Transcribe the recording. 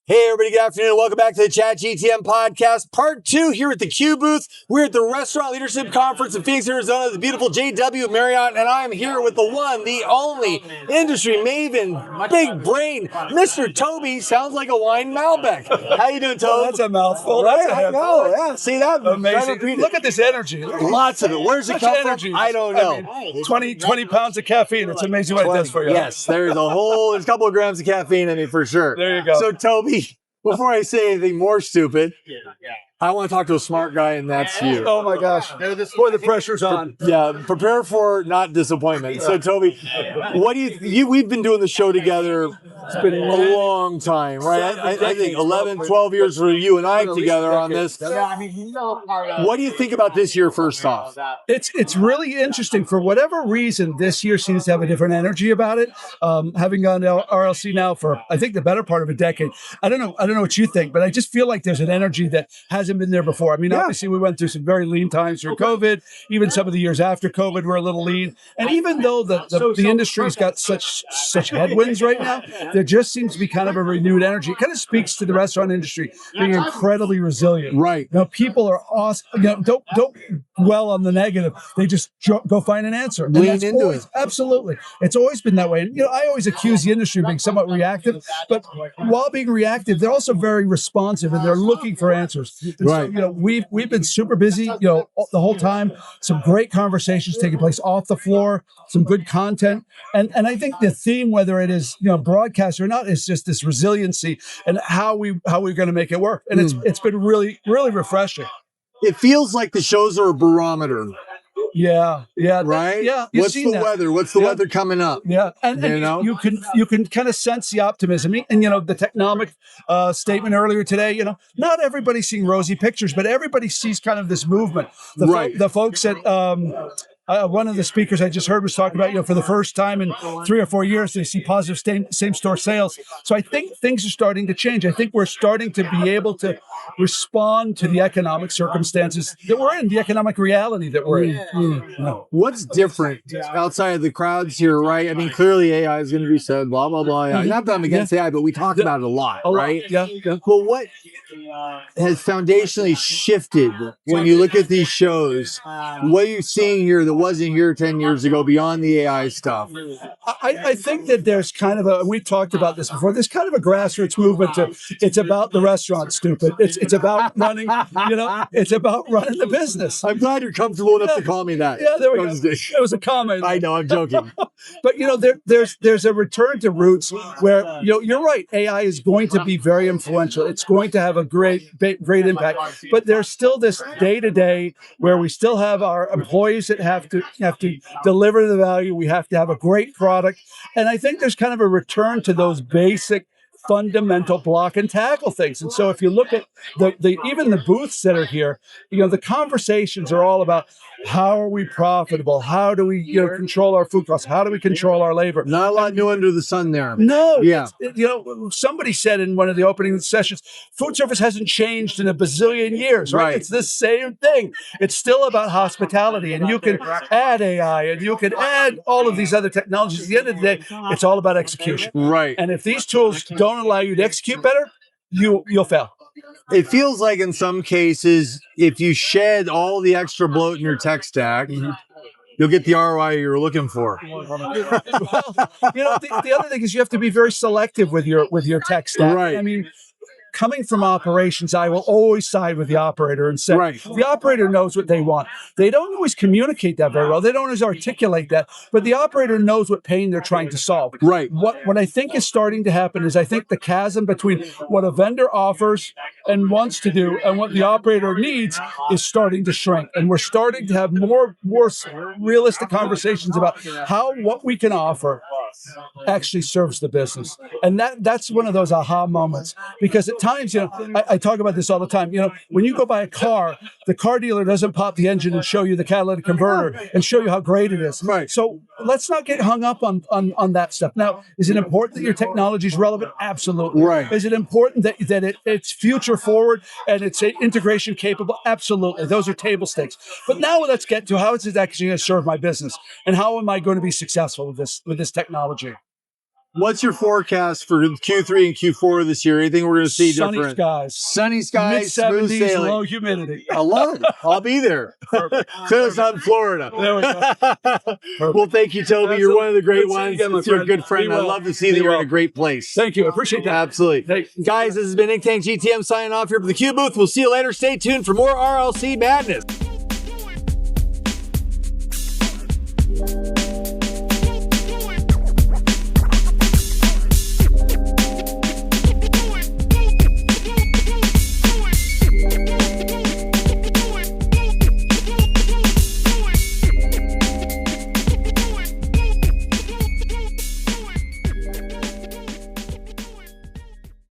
Hey, everybody, good afternoon. Welcome back to the Chat GTM podcast, part 2 here at the Q booth. We're at the Restaurant Leadership Conference in Phoenix, Arizona, the beautiful JW Marriott, and I'm here with the one, the only industry maven, big brain, Mr. Toby. Sounds like a wine Malbec. How you doing, Toby? Oh, that's a mouthful. Right? That's a I know. Yeah, see that? amazing. Look at this energy. Lots of it. Where's it come from? I don't know. I mean, 20 pounds of caffeine. It's amazing what it does for you. Yes, there's a couple of grams of caffeine in it for sure. There you go. So, Toby, before I say anything more stupid, I want to talk to a smart guy, and that's you. Oh my gosh. Boy, the pressure's on. Yeah, prepare for not disappointment. So, Toby, what do you we've been doing the show together. It's been a long time, right? I think 11, 12 years for you and I together on this. What do you think about this year, first off? It's really interesting. For whatever reason, this year seems to have a different energy about it. Having gone to RLC now for, I think, the better part of a decade. I don't know what you think, but I just feel like there's an energy that hasn't been there before. I mean, obviously, we went through some very lean times through COVID. Even some of the years after COVID were a little lean. And even though the industry's got such headwinds right now, there just seems to be kind of a renewed energy. It kind of speaks to the restaurant industry being incredibly resilient. Right. You know, people are awesome. You know, don't dwell on the negative. They just go find an answer. And lean into it. Absolutely. It's always been that way. And, you know, I always accuse the industry of being somewhat reactive, but while being reactive, they're also very responsive and they're looking for answers. And right. So, you know, we've been super busy, you know, the whole time. Some great conversations taking place off the floor, some good content. And I think the theme, whether it is, you know, broadcast or not, is just this resiliency and how we're going to make it work. And it's been really, really refreshing. It feels like the shows are a barometer. Yeah. Right? What's the weather? What's the weather coming up? Yeah. And you can kind of sense the optimism. And you know, the Technomic statement earlier today, you know, not everybody's seeing rosy pictures, but everybody sees kind of this movement. The folks at one of the speakers I just heard was talking about, you know, for the first time in 3 or 4 years, they see positive same store sales. So I think things are starting to change. I think we're starting to be able to respond to the economic circumstances that we're in, the economic reality that we're in. What's different outside of the crowds here, right? I mean, clearly AI is going to be said, blah, blah, blah. Not that I'm against AI, but we talk about it a lot, right? Yeah. Well, what has foundationally shifted when you look at these shows? What are you seeing here that wasn't here 10 years ago beyond the AI stuff? I think that there's kind of we talked about this before, there's kind of a grassroots movement to, it's about the restaurant, stupid. It's about running, you know, it's about running the business. I'm glad you're comfortable enough to call me that. Yeah, there we go. It was a comment. I know, I'm joking. But, you know, there's a return to roots where, you know, you're right. AI is going to be very influential. It's going to have a great impact. But there's still this day-to-day where we still have our employees that have to deliver the value. We have to have a great product. And I think there's kind of a return to those basic fundamental block and tackle things. And so if you look at even the booths that are here, you know, the conversations are all about how are we profitable? How do we, you know, control our food costs? How do we control our labor? Not a lot new under the sun there. No. Yeah. You know, somebody said in one of the opening sessions, food service hasn't changed in a bazillion years, right? It's the same thing. It's still about hospitality, and you can add AI and you can add all of these other technologies. At the end of the day, it's all about execution. Right. And if these tools don't allow you to execute better, you'll fail. It feels like in some cases, if you shed all the extra bloat in your tech stack, you'll get the ROI you're looking for. Well, you know, the other thing is you have to be very selective with your tech stack. Right. I mean, coming from operations, I will always side with the operator and say, the operator knows what they want. They don't always communicate that very well. They don't always articulate that, but the operator knows what pain they're trying to solve. Right. What I think is starting to happen is I think the chasm between what a vendor offers and wants to do and what the operator needs is starting to shrink. And we're starting to have more realistic conversations about how what we can offer actually serves the business. And that's one of those aha moments, because at times, you know, I talk about this all the time. You know, when you go buy a car, the car dealer doesn't pop the engine and show you the catalytic converter and show you how great it is. Right. So let's not get hung up on that stuff. Now, is it important that your technology is relevant? Absolutely. Right. Is it important that it's future forward and it's integration capable? Absolutely. Those are table stakes. But now let's get to how is it actually going to serve my business and how am I going to be successful with this technology? What's your forecast for Q3 and Q4 this year? Anything we're going to see Sunny different? skies. Sunny skies, smooth Mid-70s, sailing. low humidity. I love it. I'll be there. Because I'm in Florida. There we go. Well, thank you, Toby. Absolutely. You're one of the great Good seeing you ones. again, my You're a friend. good friend. Be I well. love to see that Be you're in well. a great place. Thank you. I appreciate that. Absolutely. Hey. Guys, this has been Think Tank GTM signing off here from the Q Booth. We'll see you later. Stay tuned for more RLC madness.